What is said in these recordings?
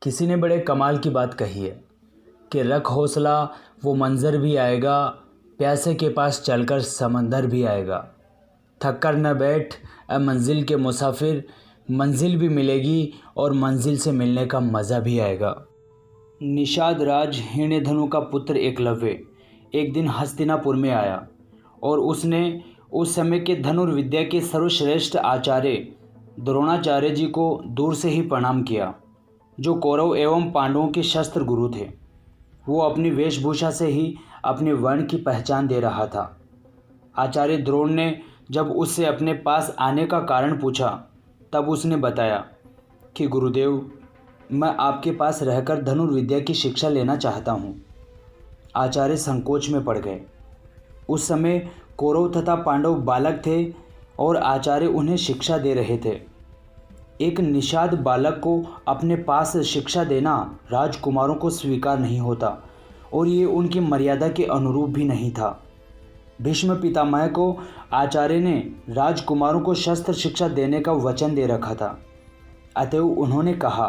किसी ने बड़े कमाल की बात कही है कि रख हौसला, वो मंज़र भी आएगा, प्यासे के पास चलकर समंदर भी आएगा। थक कर न बैठ ए मंजिल के मुसाफिर, मंजिल भी मिलेगी और मंजिल से मिलने का मज़ा भी आएगा। निषाद राज हिरण्यधनु का पुत्र एकलव्य एक दिन हस्तिनापुर में आया और उसने उस समय के धनुर्विद्या के सर्वश्रेष्ठ आचार्य द्रोणाचार्य जी को दूर से ही प्रणाम किया, जो कौरव एवं पांडवों के शस्त्र गुरु थे। वो अपनी वेशभूषा से ही अपने वर्ण की पहचान दे रहा था। आचार्य द्रोण ने जब उससे अपने पास आने का कारण पूछा, तब उसने बताया कि गुरुदेव, मैं आपके पास रहकर धनुर्विद्या की शिक्षा लेना चाहता हूँ। आचार्य संकोच में पड़ गए। उस समय कौरव तथा पांडव बालक थे और आचार्य उन्हें शिक्षा दे रहे थे। एक निषाद बालक को अपने पास शिक्षा देना राजकुमारों को स्वीकार नहीं होता और ये उनकी मर्यादा के अनुरूप भी नहीं था। भीष्म पितामह को आचार्य ने राजकुमारों को शस्त्र शिक्षा देने का वचन दे रखा था। अतएव उन्होंने कहा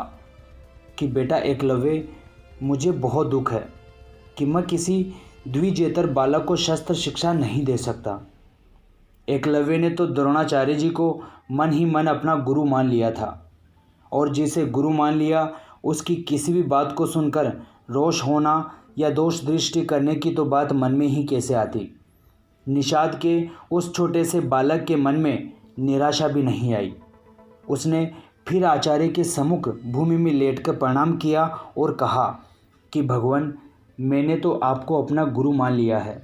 कि बेटा एकलव्य, मुझे बहुत दुख है कि मैं किसी द्विजेतर बालक को शस्त्र शिक्षा नहीं दे सकता। एकलव्य ने तो द्रोणाचार्य जी को मन ही मन अपना गुरु मान लिया था और जिसे गुरु मान लिया उसकी किसी भी बात को सुनकर रोष होना या दोष दृष्टि करने की तो बात मन में ही कैसे आती। निषाद के उस छोटे से बालक के मन में निराशा भी नहीं आई। उसने फिर आचार्य के सम्मुख भूमि में लेटकर प्रणाम किया और कहा कि भगवान, मैंने तो आपको अपना गुरु मान लिया है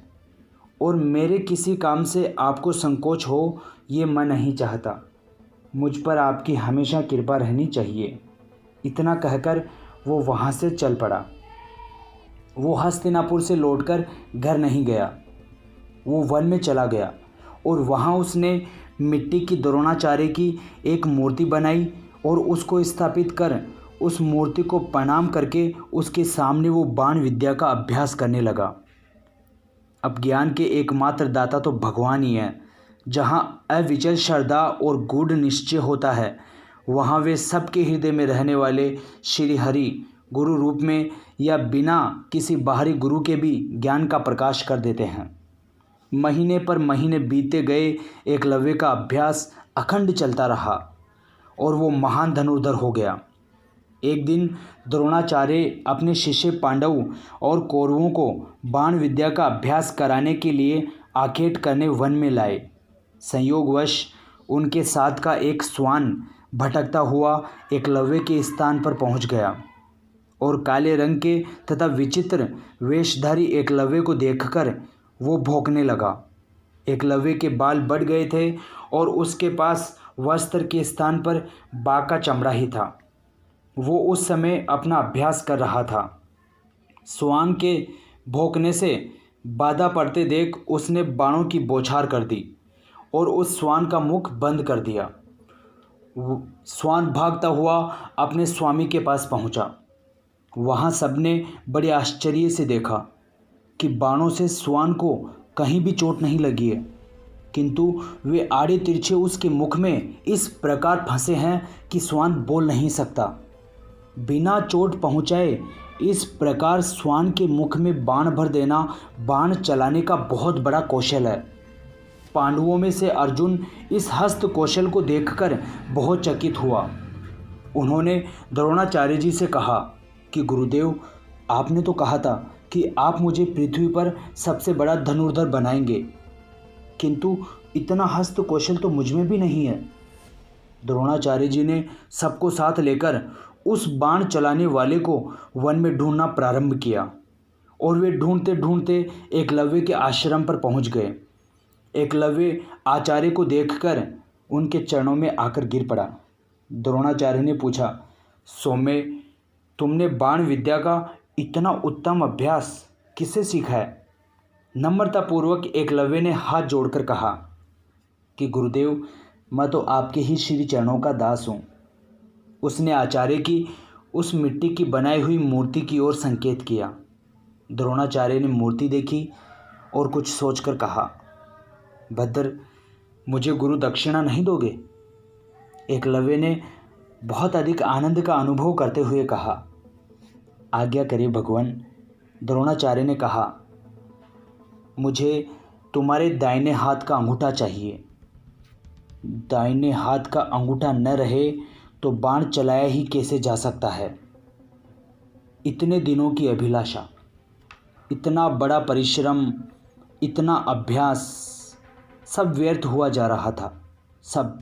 और मेरे किसी काम से आपको संकोच हो ये मैं नहीं चाहता। मुझ पर आपकी हमेशा कृपा रहनी चाहिए। इतना कहकर वो वहाँ से चल पड़ा। वो हस्तिनापुर से लौटकर घर नहीं गया, वो वन में चला गया और वहाँ उसने मिट्टी की द्रोणाचार्य की एक मूर्ति बनाई और उसको स्थापित कर उस मूर्ति को प्रणाम करके उसके सामने वो बाण विद्या का अभ्यास करने लगा। अब ज्ञान के एकमात्र दाता तो भगवान ही हैं। जहाँ अविचल श्रद्धा और गूढ़ निश्चय होता है, वहाँ वे सबके हृदय में रहने वाले श्री हरि गुरु रूप में या बिना किसी बाहरी गुरु के भी ज्ञान का प्रकाश कर देते हैं। महीने पर महीने बीतते गए। एकलव्य का अभ्यास अखंड चलता रहा और वो महान धनुर्धर हो गया। एक दिन द्रोणाचार्य अपने शिष्य पांडव और कौरवों को बाण विद्या का अभ्यास कराने के लिए आखेट करने वन में लाए। संयोगवश उनके साथ का एक श्वान भटकता हुआ एकलव्य के स्थान पर पहुंच गया और काले रंग के तथा विचित्र वेशधारी एकलव्य को देखकर वो भौंकने लगा। एकलव्य के बाल बढ़ गए थे और उसके पास वस्त्र के स्थान पर बाघ का चमड़ा ही था। वो उस समय अपना अभ्यास कर रहा था। श्वान के भौंकने से बाधा पड़ते देख उसने बाणों की बौछार कर दी और उस श्वान का मुख बंद कर दिया। श्वान भागता हुआ अपने स्वामी के पास पहुंचा। वहां सबने बड़े आश्चर्य से देखा कि बाणों से श्वान को कहीं भी चोट नहीं लगी है, किंतु वे आड़े तिरछे उसके मुख में इस प्रकार फंसे हैं कि श्वान बोल नहीं सकता। बिना चोट पहुंचाए इस प्रकार श्वान के मुख में बाण भर देना बाण चलाने का बहुत बड़ा कौशल है। पांडवों में से अर्जुन इस हस्त कौशल को देखकर बहुत चकित हुआ। उन्होंने द्रोणाचार्य जी से कहा कि गुरुदेव, आपने तो कहा था कि आप मुझे पृथ्वी पर सबसे बड़ा धनुर्धर बनाएंगे, किंतु इतना हस्त कौशल तो मुझ में भी नहीं है। द्रोणाचार्य जी ने सबको साथ लेकर उस बाण चलाने वाले को वन में ढूंढना प्रारंभ किया और वे ढूंढते ढूंढते एकलव्य के आश्रम पर पहुंच गए। एकलव्य आचार्य को देखकर उनके चरणों में आकर गिर पड़ा। द्रोणाचार्य ने पूछा, सौम्य, तुमने बाण विद्या का इतना उत्तम अभ्यास किससे सीखा है? नम्रतापूर्वक एकलव्य ने हाथ जोड़कर कहा कि गुरुदेव, मैं तो आपके ही श्री चरणों का दास हूँ। उसने आचार्य की उस मिट्टी की बनाई हुई मूर्ति की ओर संकेत किया। द्रोणाचार्य ने मूर्ति देखी और कुछ सोचकर कहा, भद्र, मुझे गुरु दक्षिणा नहीं दोगे? एकलव्य ने बहुत अधिक आनंद का अनुभव करते हुए कहा, आज्ञा करिए भगवान। द्रोणाचार्य ने कहा, मुझे तुम्हारे दाहिने हाथ का अंगूठा चाहिए। दाहिने हाथ का अंगूठा न रहे तो बाण चलाया ही कैसे जा सकता है। इतने दिनों की अभिलाषा, इतना बड़ा परिश्रम, इतना अभ्यास, सब व्यर्थ हुआ जा रहा था, सब।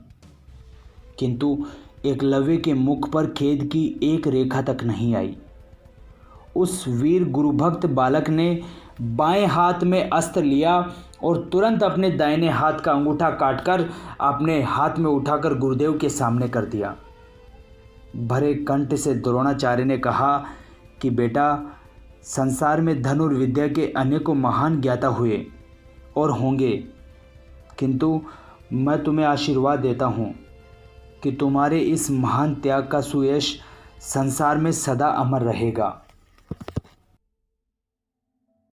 किंतु एकलव्य के मुख पर खेद की एक रेखा तक नहीं आई। उस वीर गुरुभक्त बालक ने बाएं हाथ में अस्त्र लिया और तुरंत अपने दाहिने हाथ का अंगूठा काटकर अपने हाथ में उठाकर गुरुदेव के सामने कर दिया। भरे कंठ से द्रोणाचार्य ने कहा कि बेटा, संसार में धनुर्विद्या के अनेकों महान ज्ञाता हुए और होंगे, किंतु मैं तुम्हें आशीर्वाद देता हूँ कि तुम्हारे इस महान त्याग का सुयश संसार में सदा अमर रहेगा।